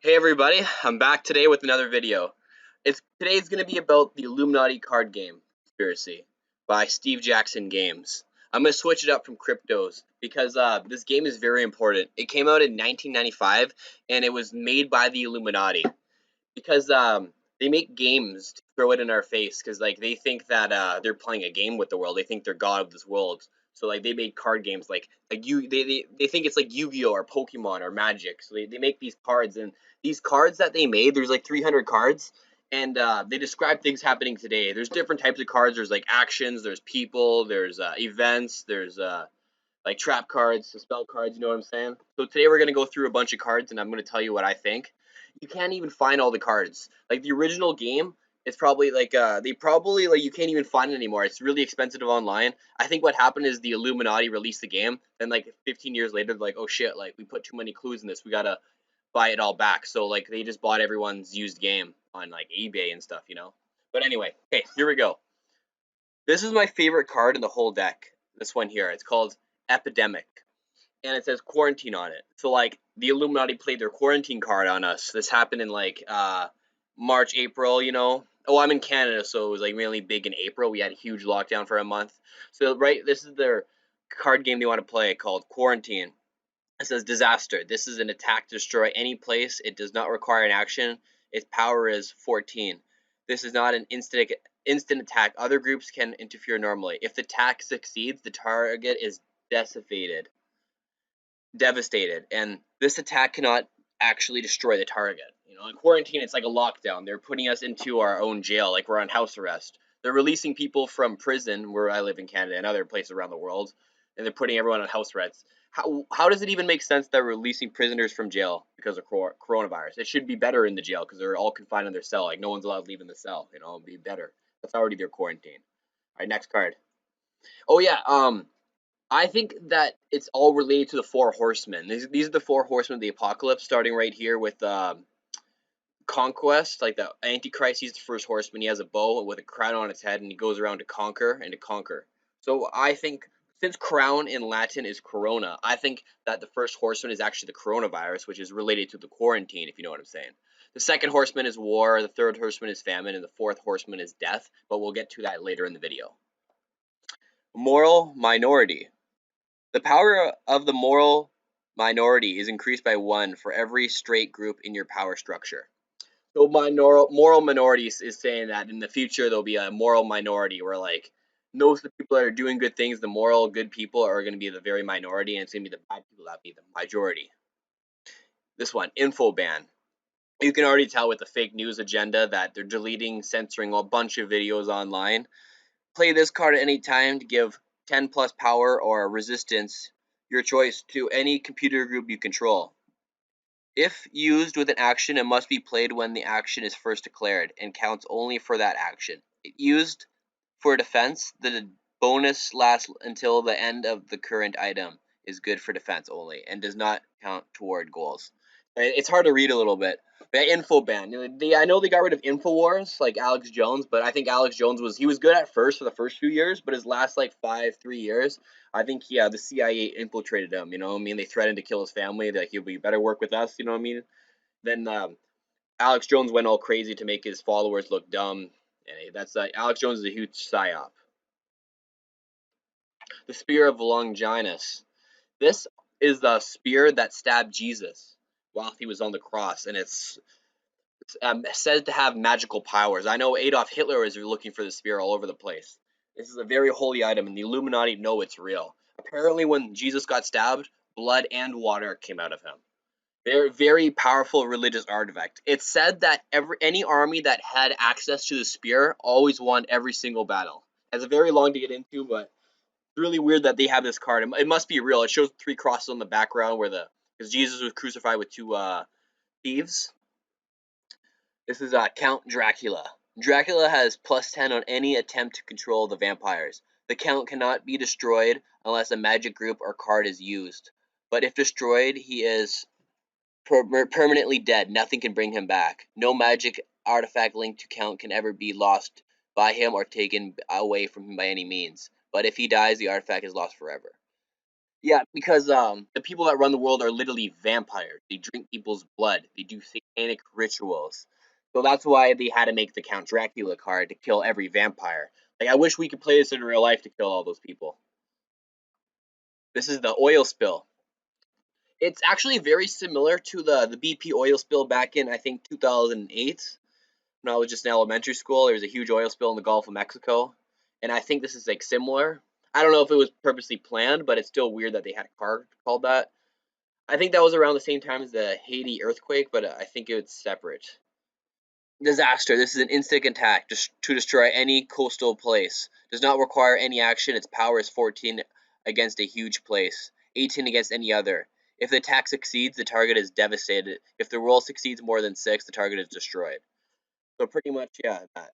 Hey everybody, I'm back today with another video. Today's going to be about the Illuminati card game conspiracy by Steve Jackson Games. I'm going to switch it up from cryptos because this game is very important. It came out in 1995 and it was made by the Illuminati because they make games to throw it in our face because like they think that they're playing a game with the world. They think they're god of this world. So like they made card games like you they think it's like Yu-Gi-Oh or Pokemon or Magic. So they make these cards, and these cards that they made, there's like 300 cards, and they describe things happening today. There's different types of cards. There's like actions, there's people, there's events, there's like trap cards, spell cards, you know what I'm saying? So today we're gonna go through a bunch of cards and I'm gonna tell you what I think. You can't even find all the cards. Like the original game, it's probably like they probably like you can't even find it anymore. It's really expensive online. I think what happened is the Illuminati released the game, then like 15 years later, they're like, oh shit, like we put too many clues in this. We gotta buy it all back. So like they just bought everyone's used game on like eBay and stuff. But anyway, okay, here we go. This is my favorite card in the whole deck. This one here. It's called Epidemic, and it says quarantine on it. So like the Illuminati played their quarantine card on us. This happened in like March, April. Oh, I'm in Canada, so it was like really big in April. We had a huge lockdown for a month. So right, this is their card game they want to play called Quarantine. It says disaster. This is an attack to destroy any place. It does not require an action. Its power is 14. This is not an instant attack. Other groups can interfere normally. If the attack succeeds, the target is decimated, devastated, and this attack cannot actually destroy the target. In quarantine, it's like a lockdown. They're putting us into our own jail, like we're on house arrest. They're releasing people from prison, where I live in Canada and other places around the world, and they're putting everyone on house arrest. How does it even make sense that we're releasing prisoners from jail because of coronavirus? It should be better in the jail because they're all confined in their cell. Like no one's allowed to leave in the cell. It'd be better. That's already their quarantine. All right, next card. Oh yeah, I think that it's all related to the four horsemen. These are the four horsemen of the apocalypse, starting right here with conquest. Like the Antichrist, he's the first horseman. He has a bow with a crown on his head, and he goes around to conquer and to conquer. So I think since crown in Latin is corona, I think that the first horseman is actually the coronavirus, which is related to the quarantine, if you know what I'm saying. The second horseman is war, the third horseman is famine, and the fourth horseman is death, but we'll get to that later in the video. Moral minority. The power of the moral minority is increased by 1 for every straight group in your power structure. So moral minorities is saying that in the future there'll be a moral minority where like most of the people that are doing good things, the moral good people are going to be the very minority, and it's going to be the bad people that be the majority. This one, info ban. You can already tell with the fake news agenda that they're deleting, censoring a bunch of videos online. Play this card at any time to give 10 plus power or resistance, your choice, to any computer group you control. If used with an action, it must be played when the action is first declared and counts only for that action. If used for defense, the bonus lasts until the end of the current item, is good for defense only, and does not count toward goals. It's hard to read a little bit. But info ban. I know they got rid of Infowars, like Alex Jones, but I think Alex Jones was good at first for the first few years, but his last like 3 years, I think the CIA infiltrated him. You know what I mean? They threatened to kill his family. Like you better work with us. You know what I mean? Then Alex Jones went all crazy to make his followers look dumb. And that's Alex Jones is a huge psyop. The spear of Longinus. This is the spear that stabbed Jesus while he was on the cross, and it's said to have magical powers. I know Adolf Hitler is looking for the spear all over the place. This is a very holy item, and the Illuminati know it's real. Apparently, when Jesus got stabbed, blood and water came out of him. Very, very powerful religious artifact. It's said that any army that had access to the spear always won every single battle. It's very long to get into, but it's really weird that they have this card. It must be real. It shows 3 crosses on the background because Jesus was crucified with 2 thieves. This is Count Dracula. Dracula has +10 on any attempt to control the vampires. The Count cannot be destroyed unless a magic group or card is used. But if destroyed, he is permanently dead. Nothing can bring him back. No magic artifact linked to Count can ever be lost by him or taken away from him by any means. But if he dies, the artifact is lost forever. Yeah, because the people that run the world are literally vampires. They drink people's blood. They do satanic rituals. So that's why they had to make the Count Dracula card to kill every vampire. Like I wish we could play this in real life to kill all those people. This is the oil spill. It's actually very similar to the BP oil spill back in I think 2008 when I was just in elementary school. There was a huge oil spill in the Gulf of Mexico, and I think this is like similar. I don't know if it was purposely planned, but it's still weird that they had a card called that. I think that was around the same time as the Haiti earthquake, but I think it's separate. Disaster. This is an instant attack just to destroy any coastal place. Does not require any action. Its power is 14 against a huge place, 18 against any other. If the attack succeeds, the target is devastated. If the roll succeeds more than 6, the target is destroyed. So pretty much, yeah, that.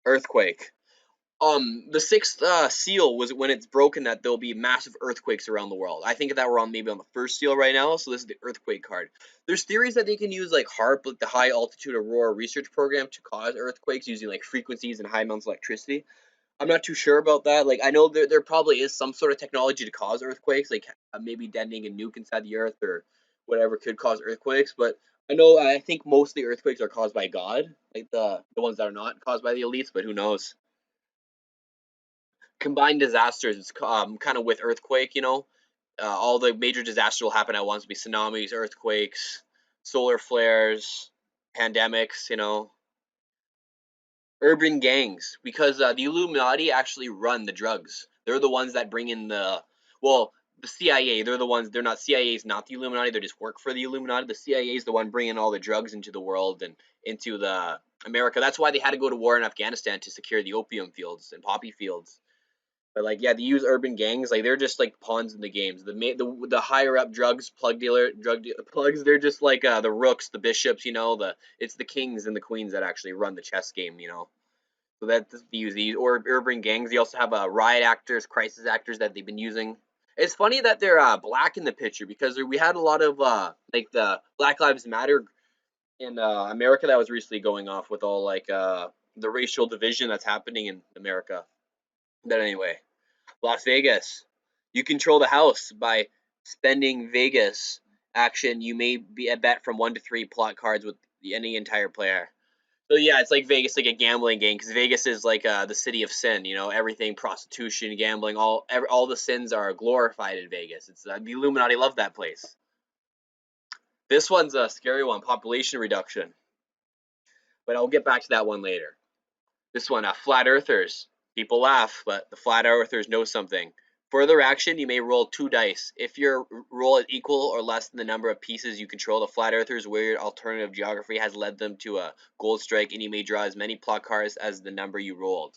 Earthquake. The sixth seal was when it's broken that there'll be massive earthquakes around the world. I think that we're on maybe on the first seal right now, so this is the earthquake card. There's theories that they can use like HARP, like the High Altitude Aurora Research Program, to cause earthquakes using like frequencies and high amounts of electricity. I'm not too sure about that. Like I know there probably is some sort of technology to cause earthquakes, like maybe detonating a nuke inside the earth or whatever could cause earthquakes. But I think most of the earthquakes are caused by God, like the ones that are not caused by the elites. But who knows? Combined disasters. It's kind of with earthquake. All the major disasters will happen at once. Be tsunamis, earthquakes, solar flares, pandemics. Urban gangs, because the Illuminati actually run the drugs. They're the ones that bring in the CIA. They're the ones. They're not CIA is not the Illuminati. They just work for the Illuminati. The CIA is the one bringing all the drugs into the world and into the America. That's why they had to go to war in Afghanistan to secure the opium fields and poppy fields. But like, yeah, they use urban gangs. Like they're just like pawns in the games. The higher up plugs. They're just like the rooks, the bishops. It's the kings and the queens that actually run the chess game. So that's the use these or urban gangs. They also have riot actors, crisis actors that they've been using. It's funny that they're black in the picture because we had a lot of like the Black Lives Matter in America that was recently going off with all like the racial division that's happening in America. But anyway, Las Vegas. You control the house by spending Vegas action. You may be a bet from 1 to 3 plot cards with any entire player. So yeah, it's like Vegas, like a gambling game, because Vegas is like the city of sin. Everything, prostitution, gambling, all the sins are glorified in Vegas. It's the Illuminati love that place. This one's a scary one, population reduction, but I'll get back to that one later. This one, flat earthers. People laugh, but the flat earthers know something. Further action, you may roll 2 dice. If your roll is equal or less than the number of pieces you control, the flat earthers' weird alternative geography has led them to a gold strike, and you may draw as many plot cards as the number you rolled.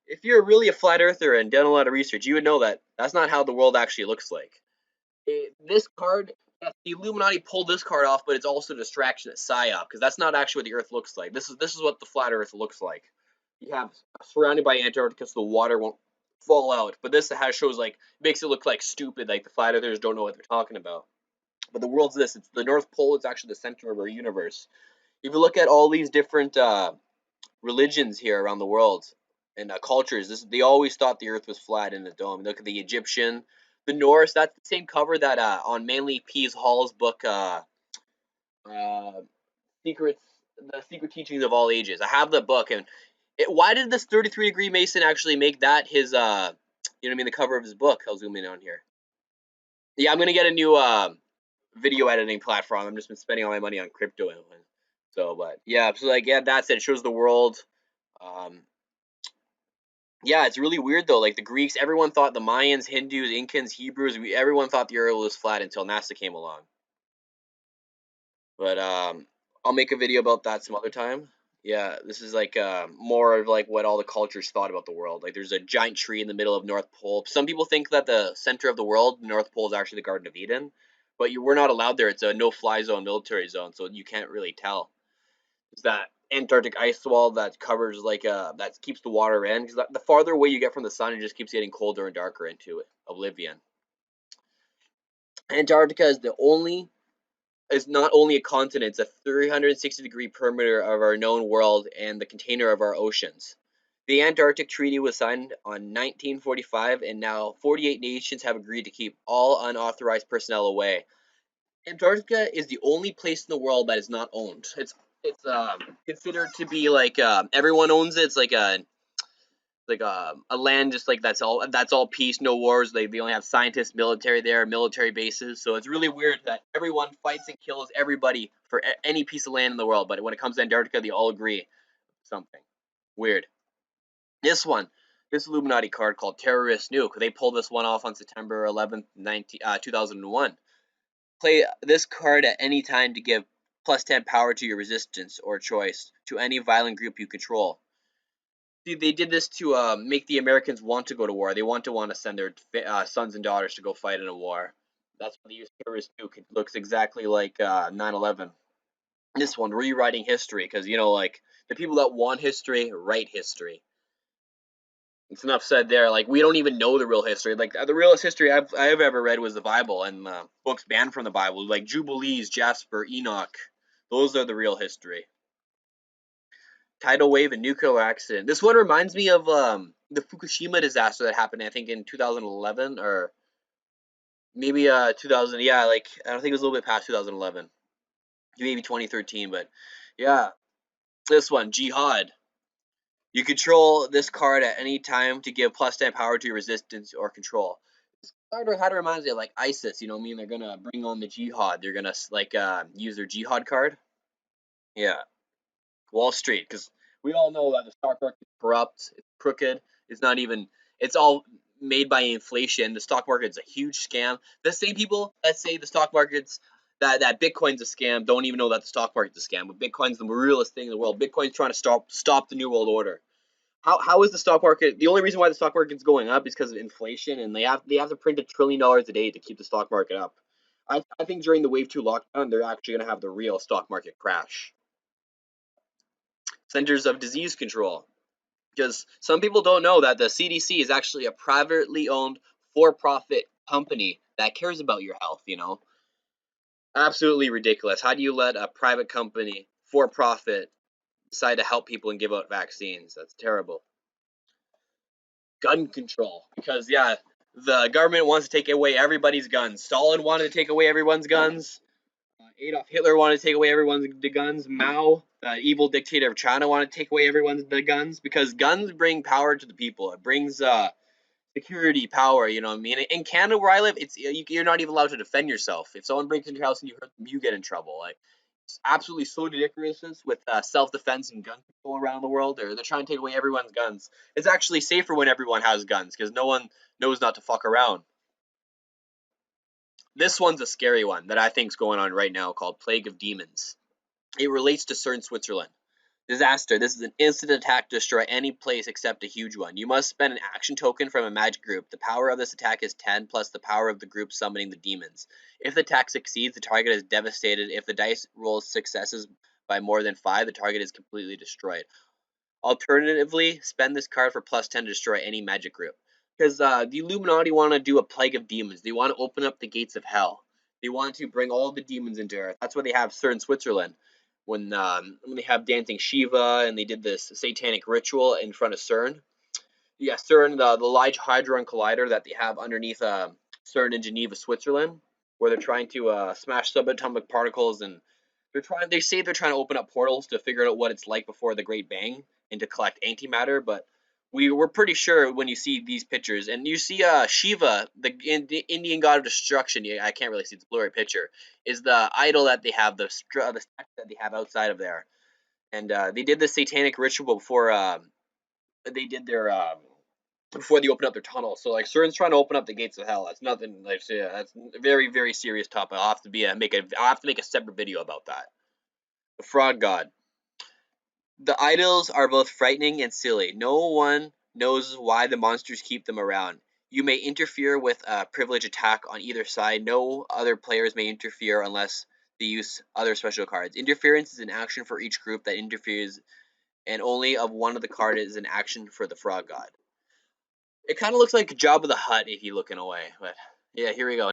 If you're really a flat earther and done a lot of research, you would know that that's not how the world actually looks like. This card, yes, the Illuminati pulled this card off, but it's also a distraction at psyop because that's not actually what the Earth looks like. This is what the flat Earth looks like. You have surrounded by Antarctica, so the water won't fall out. But this shows like makes it look like stupid, like the flat earthers don't know what they're talking about. But the world's this. It's the North Pole is actually the center of our universe. If you look at all these different religions here around the world and cultures, they always thought the Earth was flat in the dome. Look at the Egyptian, the Norse. That's the same cover that on Manly P. Hall's book, uh, Secrets, the Secret Teachings of All Ages. I have the book, and why did this 33-degree Mason actually make that his the cover of his book? I'll zoom in on here. Yeah, I'm gonna get a new video editing platform. I've just been spending all my money on crypto. So, but yeah, so like yeah, that's it. It shows the world. Um, yeah, it's really weird though. Like the Greeks, everyone thought the Mayans, Hindus, Incans, Hebrews, everyone thought the Earth was flat until NASA came along. But I'll make a video about that some other time. Yeah, this is like more of like what all the cultures thought about the world. Like there's a giant tree in the middle of North Pole. Some people think that the center of the world, the North Pole, is actually the Garden of Eden, but we're not allowed there. It's a no-fly zone, military zone, so you can't really tell. It's that Antarctic ice wall that covers like that keeps the water in. Because the farther away you get from the sun, it just keeps getting colder and darker into oblivion. Antarctica is not only a continent, it's a 360-degree perimeter of our known world and the container of our oceans. The Antarctic Treaty was signed on 1945, and now 48 nations have agreed to keep all unauthorized personnel away. Antarctica is the only place in the world that is not owned. It's considered to be like everyone owns it. It's like a land just like that's all peace, no wars. They only have scientists, military there, military bases. So it's really weird that everyone fights and kills everybody for any piece of land in the world. But when it comes to Antarctica, they all agree something weird. This one, this Illuminati card called Terrorist Nuke. They pulled this one off on September 11th, 2001. Play this card at any time to give +10 power to your resistance or choice to any violent group you control. See, they did this to make the Americans want to go to war. They want to send their sons and daughters to go fight in a war. That's why they use Terrorist Nuke. It looks exactly like 9/11. This one, rewriting history, because like the people that want history write history. It's enough said there. Like we don't even know the real history. Like the realest history I've ever read was the Bible and books banned from the Bible, like Jubilees, Jasper, Enoch. Those are the real history. Tidal wave and nuclear accident. This one reminds me of the Fukushima disaster that happened, I think, in 2011 or maybe 2000. Yeah, like I don't think it was a little bit past 2011, maybe 2013. But yeah, this one, jihad. You control this card at any time to give +10 power to your resistance or control. This card kind of reminds me of like ISIS. I mean, they're gonna bring on the jihad. They're gonna like use their jihad card. Yeah, Wall Street, because we all know that the stock market is corrupt, it's crooked, it's not even. It's all made by inflation. The stock market's a huge scam. The same people that say the stock market's that Bitcoin's a scam don't even know that the stock market's a scam. But Bitcoin's the realest thing in the world. Bitcoin's trying to stop the new world order. How is the stock market? The only reason why the stock market's going up is because of inflation, and they have to print $1 trillion a day to keep the stock market up. I think during the Wave 2 lockdown, they're actually going to have the real stock market crash. Centers of Disease Control, because some people don't know that the CDC is actually a privately owned for-profit company that cares about your health. Absolutely ridiculous. How do you let a private company for profit decide to help people and give out vaccines? That's terrible. Gun control, because yeah, the government wants to take away everybody's guns. Stalin wanted to take away everyone's guns. Adolf Hitler wanted to take away everyone's guns. Mao, the evil dictator of China, wanted to take away everyone's guns, because guns bring power to the people. It brings security, power. You know what I mean? In Canada, where I live, you're not even allowed to defend yourself. If someone breaks into your house and you hurt them, you get in trouble. Like it's absolutely so ridiculous with self-defense and gun control around the world. They're trying to take away everyone's guns. It's actually safer when everyone has guns, because no one knows not to fuck around. This one's a scary one that I think's going on right now, called Plague of Demons. It relates to CERN, Switzerland. Disaster. This is an instant attack to destroy any place except a huge one. You must spend an action token from a magic group. The power of this attack is 10 plus the power of the group summoning the demons. If the attack succeeds, the target is devastated. If the dice rolls successes by more than 5, the target is completely destroyed. Alternatively, spend this card for +10 to destroy any magic group. Because the Illuminati want to do a plague of demons. They want to open up the gates of hell. They want to bring all the demons into Earth. That's why they have CERN, Switzerland. When they have dancing Shiva and they did this satanic ritual in front of CERN. Yeah, CERN, the Large Hadron Collider that they have underneath CERN in Geneva, Switzerland, where they're trying to smash subatomic particles, and they say they're trying to open up portals to figure out what it's like before the Great Bang and to collect antimatter. But we're pretty sure when you see these pictures and you see Shiva, the Indian god of destruction. I can't really see, it's a blurry picture. Is the idol that they have, the statue that they have outside of there, and they did the satanic ritual before they did their before they opened up their tunnel. So like CERN's trying to open up the gates of hell. That's nothing like, yeah, that's a very, very serious topic. I'll have to make a separate video about that. The fraud god. The idols are both frightening and silly. No one knows why the monsters keep them around. You may interfere with a privilege attack on either side. No other players may interfere unless they use other special cards. Interference is an action for each group that interferes, and only of one of the card is an action for the fraud god. It kind of looks like Jabba the Hutt if you look in a way, but yeah, here we go.